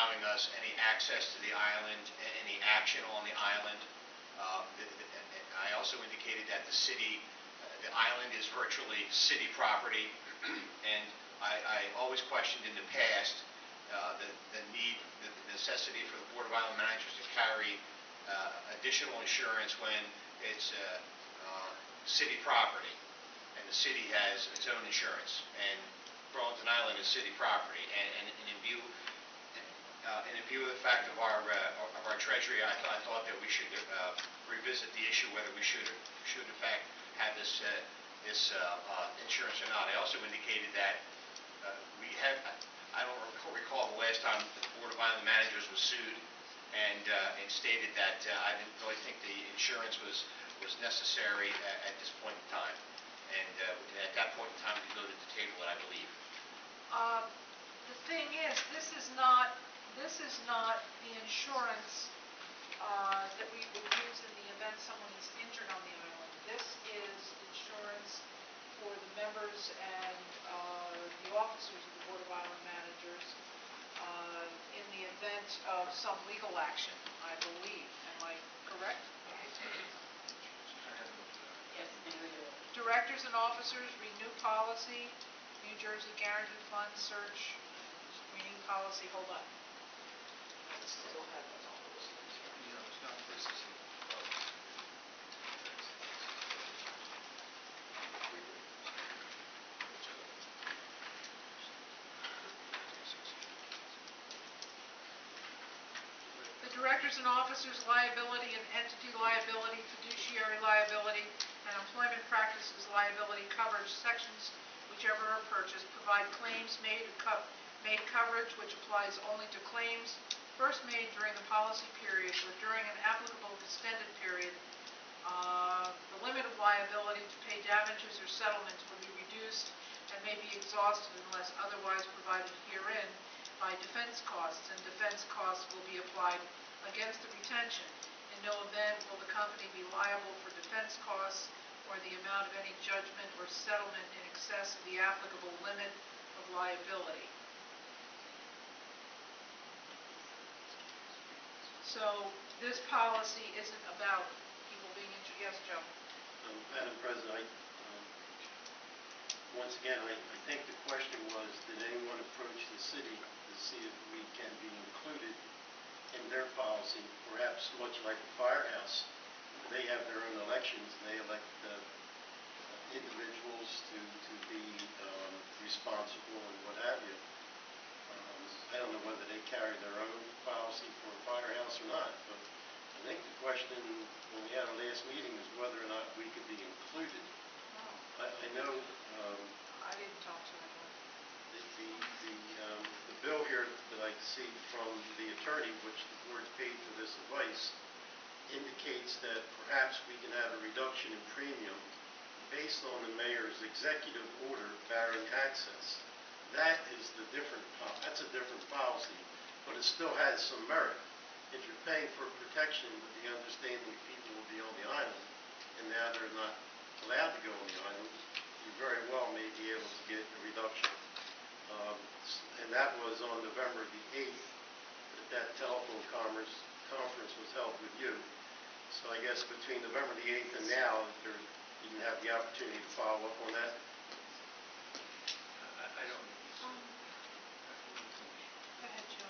allowing us any access to the island, any action on the island. I also indicated that the island is virtually city property, and I always questioned in the past the necessity for the Board of Island Managers to carry additional insurance when it's city property, and the city has its own insurance, and Burlington Island is city property, and in view of the fact of our treasury, I thought that we should revisit the issue whether we should in fact have this insurance or not. I also indicated that I don't recall the last time the Board of Island Managers was sued, and stated that I didn't really think the insurance was necessary at this point in time, and at that point in time we voted to table it, I believe. The thing is, this is not the insurance that we would use in the event someone is injured on the island. This is insurance for the members and the officers of the Board of Island Managers in the event of some legal action, I believe. Am I correct? Yes, Directors and officers, renew policy, New Jersey Guarantee Fund search, renew policy. Hold on. Still have that on. It's not this. The directors and officers liability and entity liability, fiduciary liability, and employment practices liability coverage sections, whichever are purchased, provide claims made coverage which applies only to claims first made during the policy period or during an applicable extended period. The limit of liability to pay damages or settlements will be reduced and may be exhausted unless otherwise provided herein by defense costs, and defense costs will be applied against the retention. In no event will the company be liable for defense costs or the amount of any judgment or settlement in excess of the applicable limit of liability. So this policy isn't about people being injured. Yes, Joe? Madam President, once again, I think the question was, did anyone approach the city to see if we can be included in their policy? Perhaps much like the firehouse, they have their own elections, they elect individuals to be responsible and what have you. I don't know whether they carry their own policy for a firehouse or not, but I think the question when we had our last meeting was whether or not we could be included. I know I didn't talk to anyone. The bill here that I see from the attorney, which the board paid for this advice, indicates that perhaps we can have a reduction in premium based on the mayor's executive order barring access. That's a different policy, but it still has some merit. If you're paying for protection with the understanding people will be on the island, and now they're not allowed to go on the island, you very well may be able to get a reduction. And that was on November the 8th that telephone conference was held with you. So I guess between November the 8th and now, you didn't have the opportunity to follow up on that? I don't. Go ahead, Joe.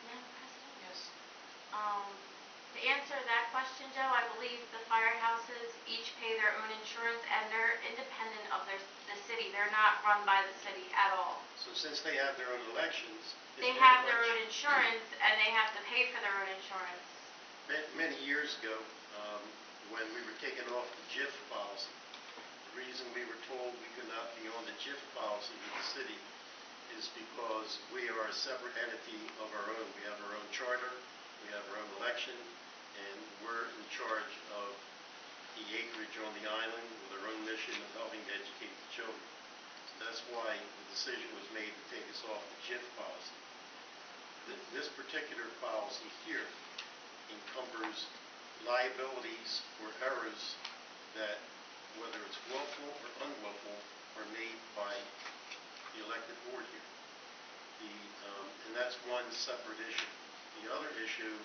Madam President? Yes. To answer that question, Joe, I believe the firehouses each pay their own insurance and they're independent of the city. They're not run by the city at all. So since they have their own elections, they have their own insurance and they have to pay for their own insurance. Many years ago, when we were taken off the JIF policy, the reason we were told we could not be on the JIF policy with the city is because we are a separate entity of our own. We have our own charter, we have our own election, and we're in charge of the acreage on the island with our own mission of helping to educate the children. So that's why the decision was made to take us off the JIF policy. This particular policy here encumbers liabilities for errors that, whether it's willful or unwillful, are made by the elected board here. And that's one separate issue. The other issue,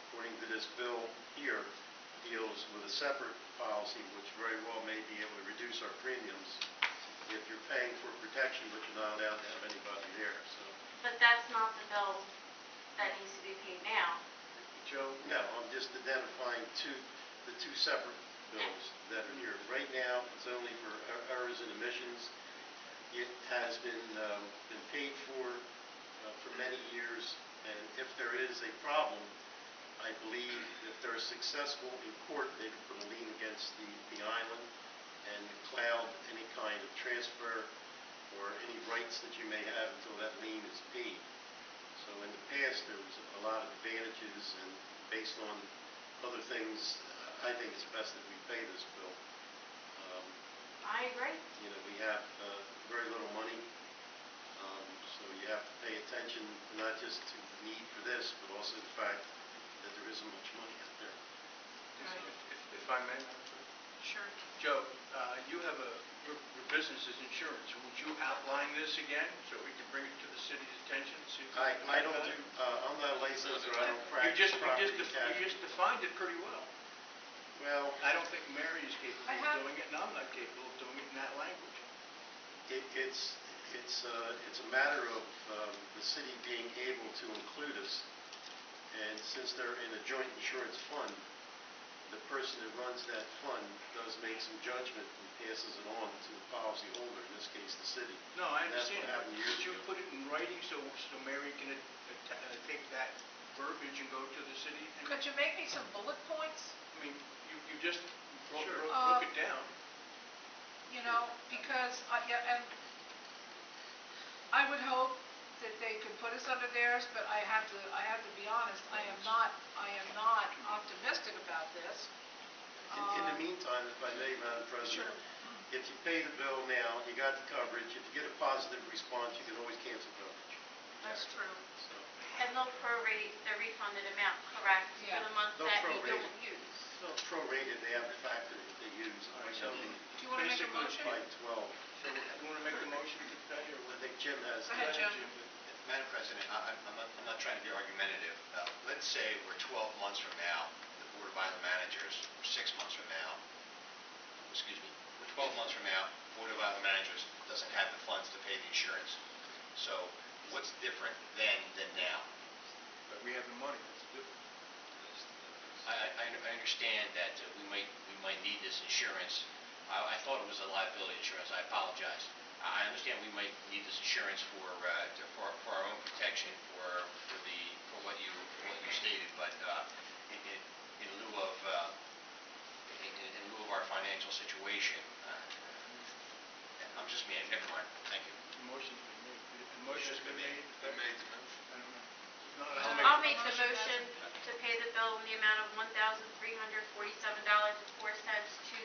according to this bill here, deals with a separate policy which very well may be able to reduce our premiums if you're paying for protection but you're not allowed to have anybody there. So, But that's not the bill that needs to be paid now. Joe, no, I'm just identifying the two separate bills that are here. Right now, it's only for errors and omissions. It has been paid for many years, and if there is a problem, I believe if they're successful in court, they can put a lien against the island and cloud any kind of transfer or any rights that you may have until that lien is paid. So in the past, there was a lot of advantages, and based on other things, I think it's best that we pay this bill. I agree. You know, we have very little money, so you have to pay attention not just to the need for this, but also the fact that there isn't much money out there. If I may, Sure. Joe, you have your business is insurance. Would you outline this again so we can bring it to the city's attention? See if we can I don't about do, it? I'm not licensed, or I don't You practice just, property you casualty. just defined it pretty well. Well, I don't think Mary is capable I have- of doing it, and I'm not capable of doing it in that language. it's a matter of the city being able to include us, and since they're in a joint insurance fund, the person who runs that fund does make some judgment and passes it on to the policy holder, in this case, the city. No, I And that's what understand. happened years But you ago. put it in writing so Mary can take that verbiage and go to the city? And, Could you make me some bullet points? I mean, you just broke it down. You know, because, yeah, and I would hope that they could put us under theirs, but I have to be honest, I am not optimistic about this. In the meantime, if I may, Madam President, if you pay the bill now, you got the coverage. If you get a positive response, you can always cancel coverage. That's true. So, And they'll prorate the refunded amount, correct? Yeah. For the month They'll that you prorate don't it. use. well, prorated, they have a factor that they use. It might So, not be Do you want to make a basically, motion? by 12. So you want to make a motion to pay, or I what? think Jim has. Go ahead, Jim. Madam President, I'm not trying to be argumentative. Let's say we're 12 months from now, the Board of Island Managers, or 6 months from now, excuse me, we're 12 months from now, Board of Island Managers doesn't have the funds to pay the insurance. So what's different then than now? But we have the money, that's different. I understand that we might need this insurance. I thought it was a liability insurance. I apologize. I understand we might need this insurance for our own protection for what you stated, but in lieu of our financial situation, I'm just man. Never mind. Thank you. The motion's been made. The motion's been made. Who made the motion? I don't know. No, I'll make the motion to pay the bill in the amount of $1,347.04 to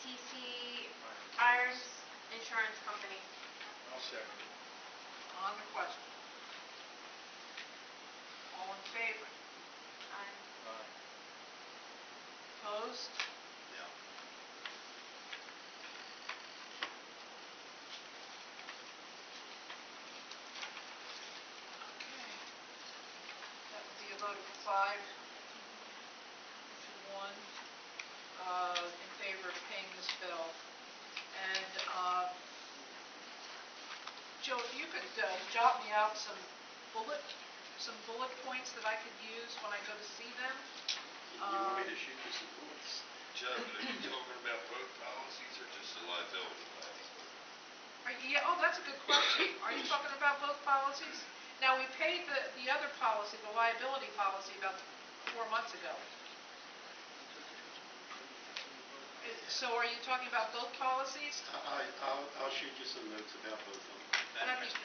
TC Irons Insurance Company. I'll second it. On the question. All in favor? Aye. Opposed? No. Okay. That would be a vote of 5 to 1 in favor of paying this bill. And Joe, if you could jot me out some bullet points that I could use when I go to see them. You want me to shoot you some bullets? Joe, are you talking about both policies or just the liability policy? Oh, that's a good question. Are you talking about both policies? Now, we paid the other policy, the liability policy, about 4 months ago. So are you talking about both policies? I'll shoot you some notes about both of them. That'd be